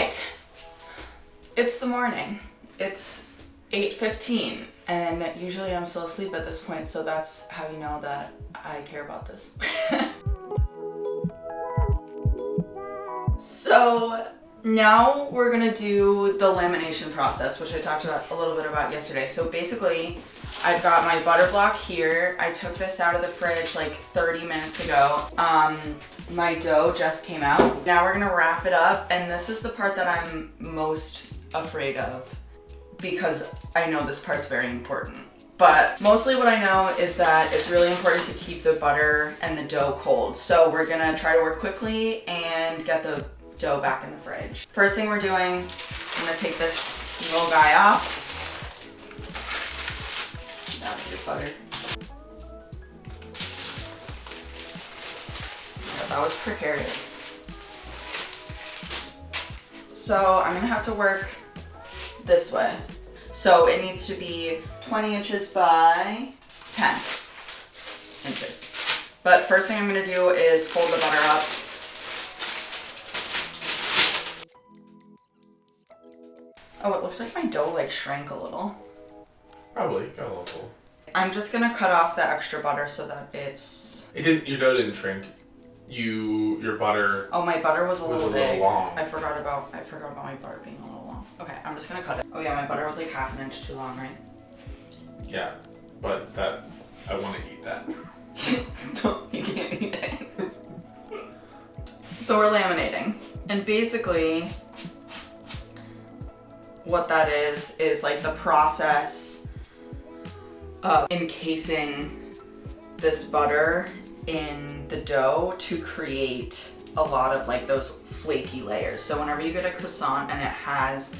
right, it's the morning. It's 8:15 and usually I'm still asleep at this point, so that's how you know that I care about this. So now we're gonna do the lamination process, which I talked about a little bit about yesterday. So basically, I've got my butter block here. I took this out of the fridge like 30 minutes ago. My dough just came out. Now we're gonna wrap it up, and this is the part that I'm most afraid of because I know this part's very important. But mostly what I know is that it's really important to keep the butter and the dough cold. So we're gonna try to work quickly and get the dough back in the fridge. First thing we're doing, I'm gonna take this little guy off. Now your butter. Yeah, that was precarious. So I'm gonna have to work this way. So it needs to be 20 inches by 10 inches. But first thing I'm gonna do is fold the butter up. Oh, it looks like my dough like shrank a little. Probably, got a little full. I'm just gonna cut off the extra butter so that it's... Your dough didn't shrink. Your butter... Oh, my butter was a little big. Long. I forgot about my butter being a little long. Okay, I'm just gonna cut it. Oh yeah, my butter was like half an inch too long, right? Yeah, but I want to eat that. You can't eat it. So we're laminating. And basically, what that is like the process of encasing this butter in the dough to create a lot of like those flaky layers. So whenever you get a croissant and it has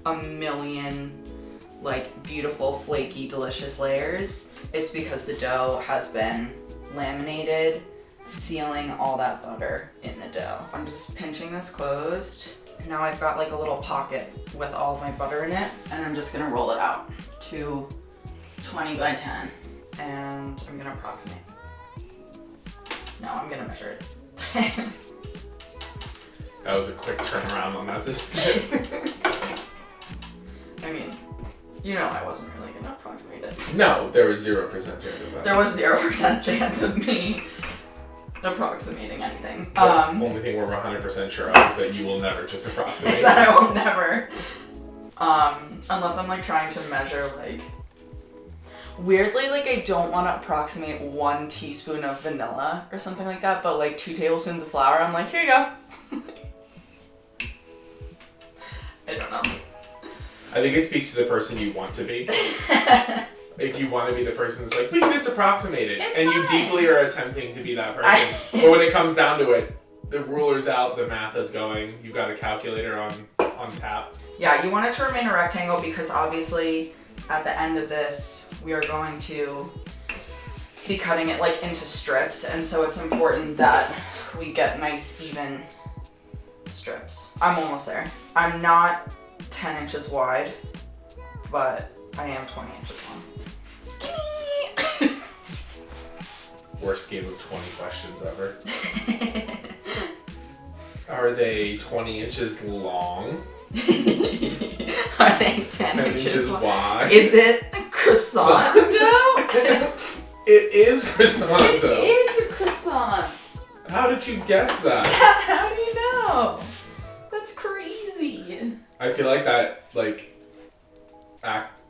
a million like beautiful, flaky, delicious layers, it's because the dough has been laminated, sealing all that butter in the dough. I'm just pinching this closed. Now I've got like a little pocket with all of my butter in it, and I'm just gonna roll it out to 20 by 10. And I'm gonna approximate. No, I'm gonna measure it. That was a quick turnaround on that decision. I mean, you know I wasn't really gonna approximate it. No, there was 0% chance of that. There was 0% chance of me approximating anything. The only thing we're 100% sure of is that you will never just approximate. Is that I will never. Unless I'm like trying to measure like... Weirdly, like I don't want to approximate 1 teaspoon of vanilla or something like that, but like 2 tablespoons of flour, I'm like, here you go. I don't know. I think it speaks to the person you want to be. Like you want to be the person that's like, we can just approximate it. It's and fine. You deeply are attempting to be that person. But when it comes down to it, the ruler's out, the math is going, you've got a calculator on tap. Yeah, you want it to remain a rectangle because obviously at the end of this, we are going to be cutting it like into strips. And so it's important that we get nice, even strips. I'm almost there. I'm not 10 inches wide, but I am 20 inches long. Skinny! Worst game of 20 questions ever. Are they 20 inches long? Are they 10 inches wide? Is it a croissant dough? It is croissant It dough. is a croissant. How did you guess that? How do you know? That's crazy. I feel like that, like,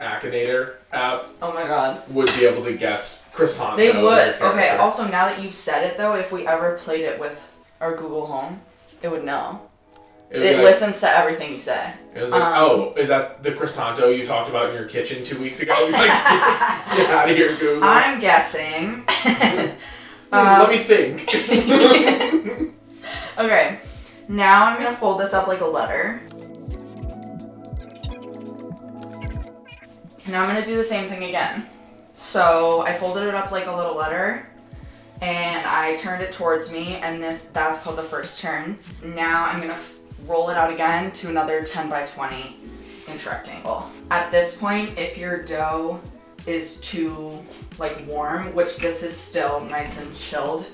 Akinator app Oh my god. would be able to guess croissant They dough would. as a character. Okay, also now that you've said it though, if we ever played it with our Google Home, it would know. It It listens to everything you say. It was like, oh, is that the croissant dough you talked about in your kitchen 2 weeks ago? Like, get out of here, Google. I'm guessing. Let me think. Okay, now I'm gonna fold this up like a letter. Now I'm gonna do the same thing again. So I folded it up like a little letter and I turned it towards me, and that's called the first turn. Now I'm gonna roll it out again to another 10 by 20 inch rectangle. At this point, if your dough is too like warm, which this is still nice and chilled,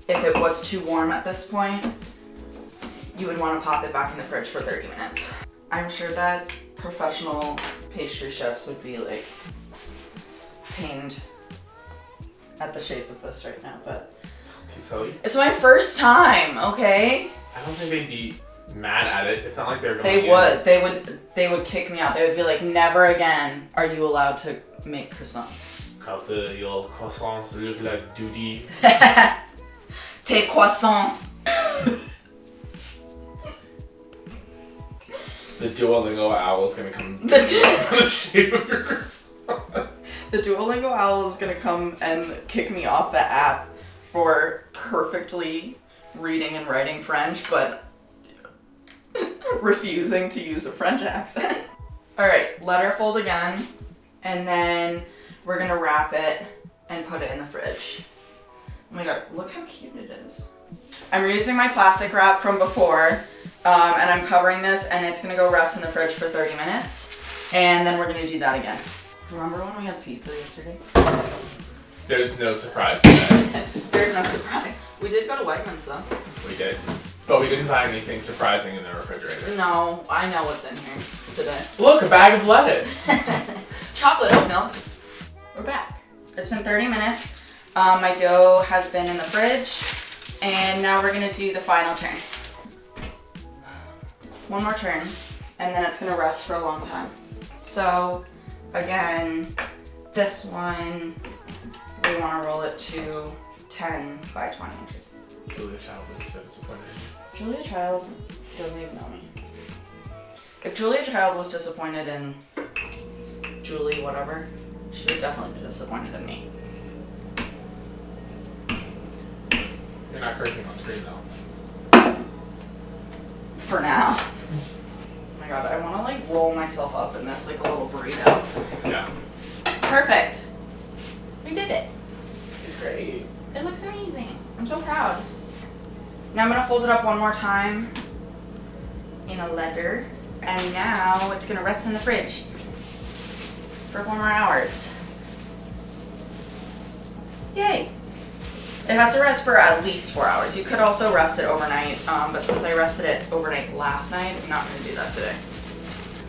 if it was too warm at this point, you would want to pop it back in the fridge for 30 minutes. I'm sure that professional pastry chefs would be like pained at the shape of this right now, but it's my first time, okay? I don't think they'd be mad at it. It's not like they're going They would kick me out. They would be like, never again are you allowed to make croissants. Quand your croissants look like duty. Tes croissants. The Duolingo owl is gonna come from the shape of your croissant. The Duolingo owl is gonna come and kick me off the app for perfectly reading and writing French, but refusing to use a French accent. All right, letter fold again, and then we're gonna wrap it and put it in the fridge. Oh my god, look how cute it is. I'm reusing my plastic wrap from before, and I'm covering this, and it's gonna go rest in the fridge for 30 minutes, and then we're gonna do that again. Remember when we had pizza yesterday? There's no surprise today. There's no surprise. We did go to Wegmans though. We did. But we didn't find anything surprising in the refrigerator. No, I know what's in here today. Look, a bag of lettuce. Chocolate oat milk. We're back. It's been 30 minutes. My dough has been in the fridge, and now we're gonna do the final turn. One more turn, and then it's gonna rest for a long time. So, again, this one, we wanna roll it to 10 by 20 inches. Julia Child is so disappointed. Julia Child doesn't even know me. If Julia Child was disappointed in Julie whatever, she would definitely be disappointed in me. You're not cursing on screen though. For now. Oh my god, I want to like roll myself up in this like a little burrito. Yeah. Perfect. We did it. It's great. It looks amazing. I'm so proud. Now I'm going to fold it up one more time in a letter. And now it's going to rest in the fridge for 4 more hours. Yay. It has to rest for at least 4 hours. You could also rest it overnight, but since I rested it overnight last night, I'm not going to do that today.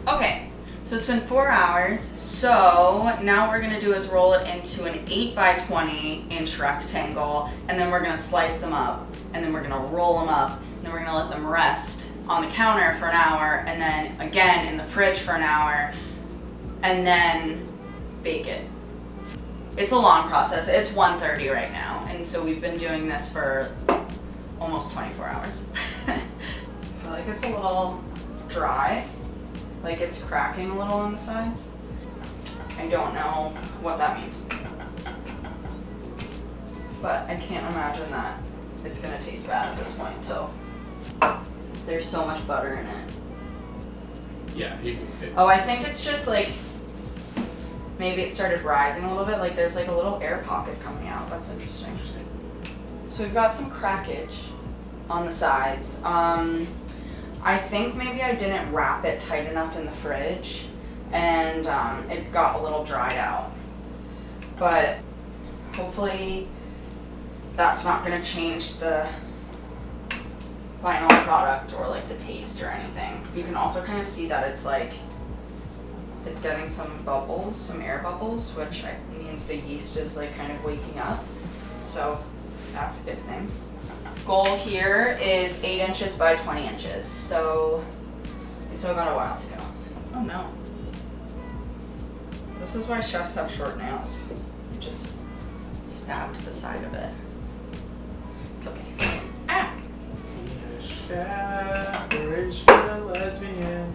Okay, so it's been 4 hours. So now what we're going to do is roll it into an 8 by 20 inch rectangle, and then we're going to slice them up, and then we're going to roll them up, and then we're going to let them rest on the counter for an hour, and then again in the fridge for an hour, and then bake it. It's a long process. It's 1:30 right now, and so we've been doing this for almost 24 hours. I feel like it's a little dry, like it's cracking a little on the sides. I don't know what that means, but I can't imagine that it's gonna taste bad at this point, so there's so much butter in it. Yeah. Oh, I think it's just like, maybe it started rising a little bit, like there's like a little air pocket coming out. That's interesting. So we've got some crackage on the sides. I think maybe I didn't wrap it tight enough in the fridge, and it got a little dried out. But hopefully that's not gonna change the final product or like the taste or anything. You can also kind of see that it's like, it's getting some bubbles, some air bubbles, which means the yeast is like kind of waking up. So that's a good thing. Goal here is 8 inches by 20 inches. So we still got a while to go. Oh no. This is why chefs have short nails. Just stabbed the side of it. It's okay. Ah! Chef, is she a lesbian?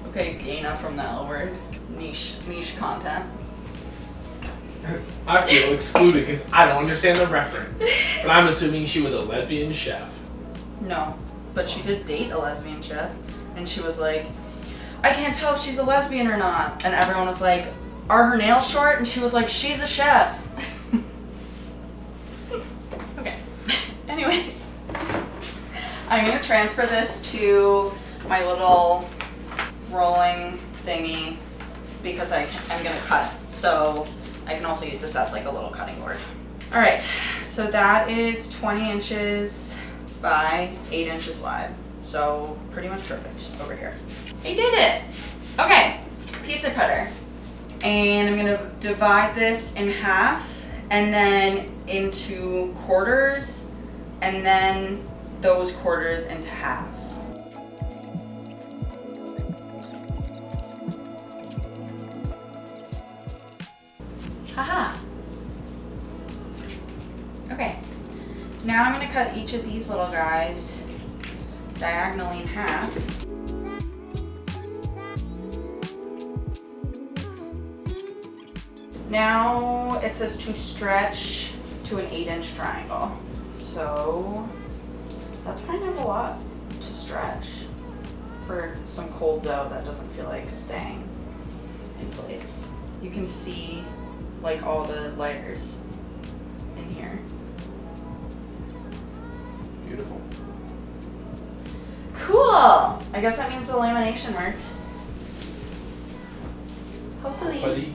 Okay, Dana from the L Word. Niche content. I feel excluded because I don't understand the reference. But I'm assuming she was a lesbian chef. No, but she did date a lesbian chef, and she was like, I can't tell if she's a lesbian or not. And everyone was like, are her nails short? And she was like, she's a chef. Okay. Anyways, I'm gonna transfer this to my little rolling thingy because I'm gonna cut. So I can also use this as like a little cutting board. All right, So that is 20 inches by 8 inches wide. So pretty much perfect over here. I did it. Okay, pizza cutter. And I'm gonna divide this in half and then into quarters and then those quarters into halves. Haha. Okay, now I'm gonna cut each of these little guys diagonally in half. Now it says to stretch to an 8-inch triangle. So that's kind of a lot to stretch for some cold dough that doesn't feel like staying in place. You can see like all the layers in here. Beautiful. Cool! I guess that means the lamination worked. Hopefully. Buddy.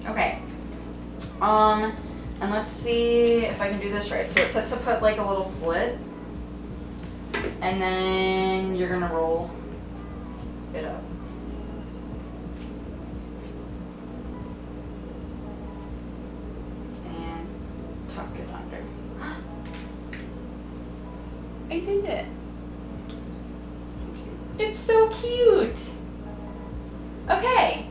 Okay. And let's see if I can do this right. So it's set to put like a little slit, and then you're gonna roll it up. And tuck it under. I did it. It's so cute. Okay.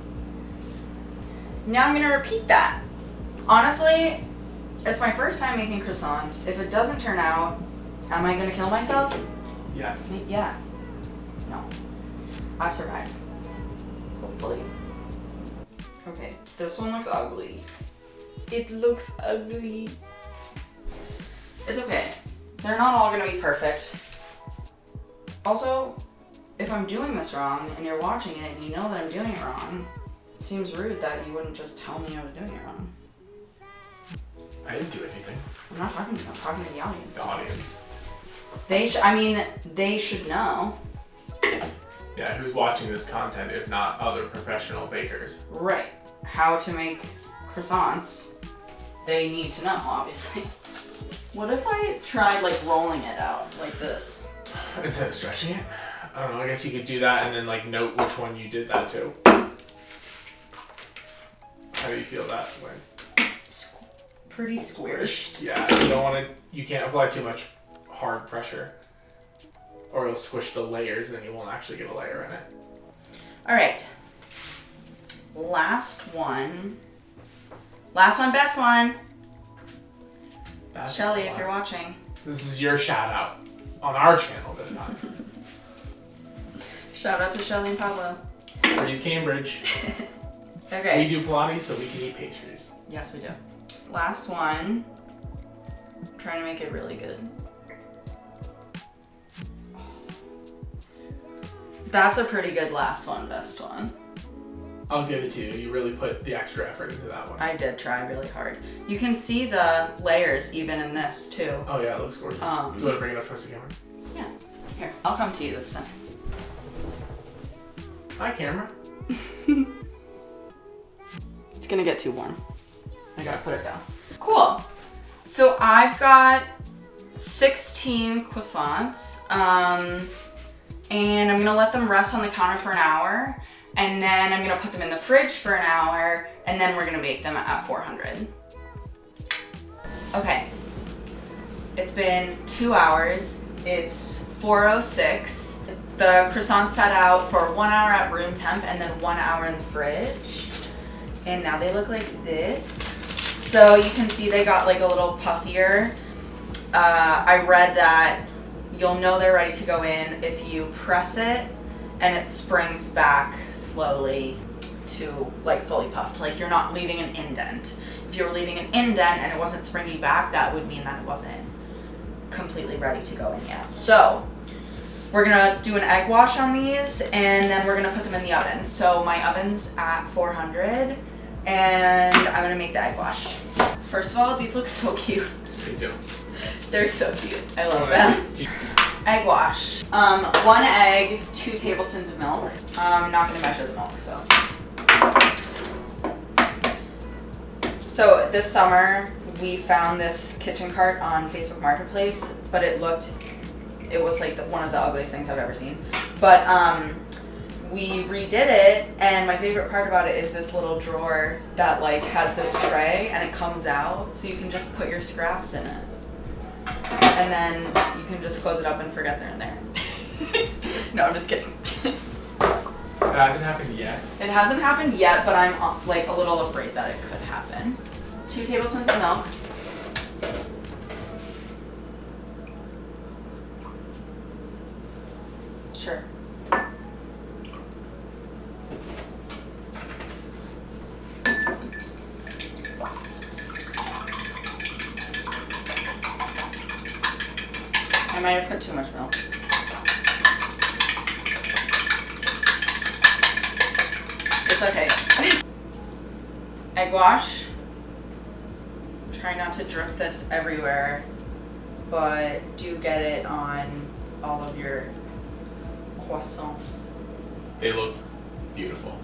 Now I'm gonna repeat that. Honestly, it's my first time making croissants. If it doesn't turn out, am I gonna kill myself? Yes. Yeah. No. I survived. Hopefully. Okay, this one looks ugly. It looks ugly. It's okay. They're not all gonna be perfect. Also, if I'm doing this wrong and you're watching it and you know that I'm doing it wrong, it seems rude that you wouldn't just tell me I was doing it wrong. I didn't do anything. I'm not talking to you, I'm talking to the audience. The audience. They should know. Yeah, who's watching this content if not other professional bakers? Right. How to make croissants. They need to know, obviously. What if I tried like rolling it out like this? Instead of stretching it? I don't know, I guess you could do that and then like note which one you did that to. How do you feel that way? Pretty squished. Yeah, you don't want to, you can't apply too much hard pressure or it'll squish the layers and you won't actually get a layer in it. All right. Last one. Last one, best one. That's Shelly, if you're watching. This is your shout out on our channel this time. Shout out to Shelly and Pablo. Breathe Cambridge. Okay. We do Pilates so we can eat pastries. Yes, we do. Last one. I'm trying to make it really good. That's a pretty good last one, best one. I'll give it to you. You really put the extra effort into that one. I did try really hard. You can see the layers even in this too. Oh yeah, it looks gorgeous. Do you want to bring it up towards the camera? Yeah. Here, I'll come to you this time. Hi, camera. It's gonna get too warm. I gotta put it down. Cool. So I've got 16 croissants, and I'm gonna let them rest on the counter for an hour, and then I'm gonna put them in the fridge for an hour, and then we're gonna bake them at 400. Okay. It's been 2 hours. It's 4:06. The croissants sat out for 1 hour at room temp and then 1 hour in the fridge. And now they look like this. So you can see they got like a little puffier. I read that you'll know they're ready to go in if you press it and it springs back slowly to like fully puffed. Like you're not leaving an indent. If you were leaving an indent and it wasn't springing back, that would mean that it wasn't completely ready to go in yet. So we're gonna do an egg wash on these and then we're gonna put them in the oven. So my oven's at 400 and I'm gonna make the egg wash. First of all, these look so cute. They do. They're so cute. I love them. Egg wash. 1 egg, 2 tablespoons of milk. I'm not gonna measure the milk, so So this summer we found this kitchen cart on Facebook Marketplace, but it was like one of the ugliest things I've ever seen. But we redid it, and my favorite part about it is this little drawer that like has this tray and it comes out, so you can just put your scraps in it. And then you can just close it up and forget they're in there. No, I'm just kidding. It hasn't happened yet. It hasn't happened yet, but I'm like a little afraid that it could happen. 2 tablespoons of milk. Sure. I might have put too much milk. It's okay. Egg wash. Try not to drip this everywhere, but do get it on all of your croissants. They look beautiful.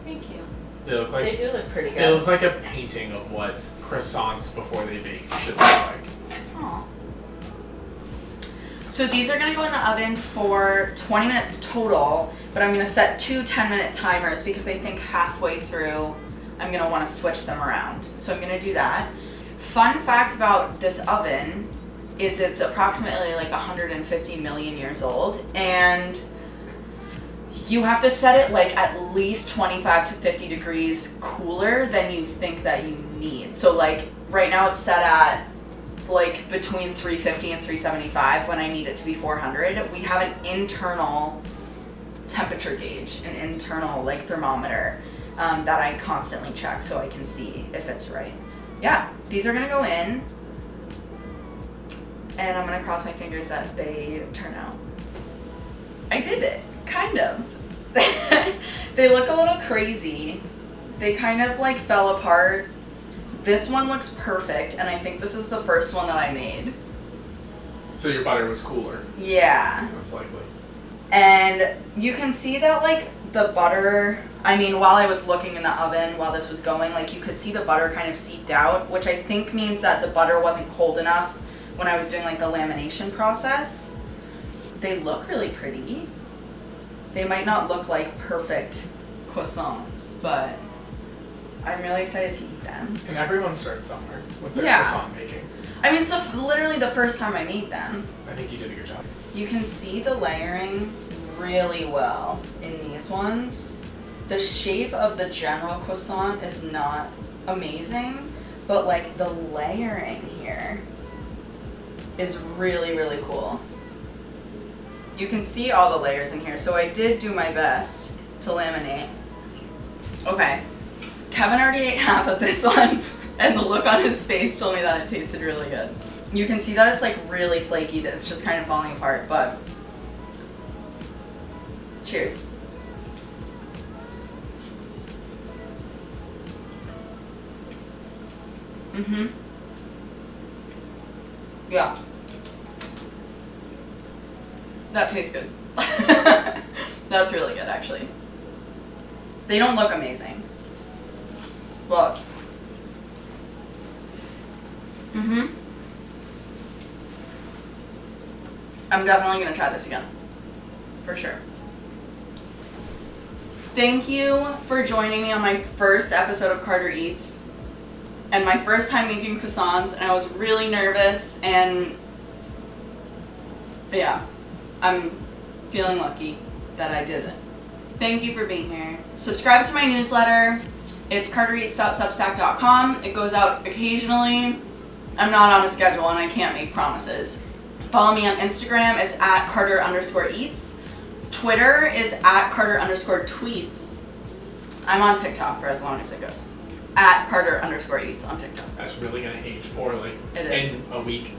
Thank you. They do look pretty good. They look like a painting of what croissants before they bake should look like. Aww. So these are gonna go in the oven for 20 minutes total, but I'm gonna set 2 10-minute timers because I think halfway through I'm gonna wanna switch them around. So I'm gonna do that. Fun fact about this oven is it's approximately like 150 million years old, and you have to set it like at least 25 to 50 degrees cooler than you think that you need. So like right now it's set at like between 350 and 375 when I need it to be 400. We have an internal temperature gauge, an internal like thermometer that I constantly check so I can see if it's right. Yeah, these are gonna go in, and I'm gonna cross my fingers that they turn out. I did it, kind of. They look a little crazy. They kind of like fell apart. This one looks perfect, and I think this is the first one that I made. So your butter was cooler. Yeah. Most likely. And you can see that like the butter, I mean, while I was looking in the oven while this was going, like you could see the butter kind of seeped out, which I think means that the butter wasn't cold enough when I was doing like the lamination process. They look really pretty. They might not look like perfect croissants, but I'm really excited to eat them. And everyone starts somewhere with their Yeah. croissant making. I mean, so literally the first time I made them. I think you did a good job. You can see the layering really well in these ones. The shape of the general croissant is not amazing, but like the layering here is really, really cool. You can see all the layers in here, so I did do my best to laminate. Okay, Kevin already ate half of this one, and the look on his face told me that it tasted really good. You can see that it's like really flaky, that it's just kind of falling apart, but cheers. Mm-hmm. Yeah. That tastes good. That's really good, actually. They don't look amazing, but I'm definitely gonna try this again, for sure. Thank you for joining me on my first episode of Carter Eats, and my first time making croissants, and I was really nervous, and yeah, I'm feeling lucky that I did it. Thank you for being here. Subscribe to my newsletter. It's cartereats.substack.com. It goes out occasionally. I'm not on a schedule and I can't make promises. Follow me on Instagram. It's at Carter_eats. Twitter is at Carter_tweets. I'm on TikTok for as long as it goes. At Carter_eats on TikTok. That's really gonna age poorly. It is. In a week.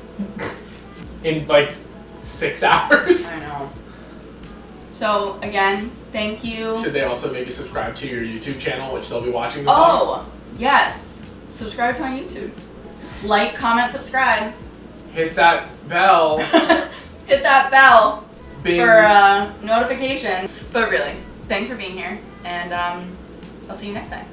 In like 6 hours. I know. So again, thank you. Should they also maybe subscribe to your YouTube channel, which they'll be watching this on? Oh, yes. Subscribe to my YouTube. Like, comment, subscribe. Hit that bell. Hit that bell Bing. for notifications. But really, thanks for being here, and I'll see you next time.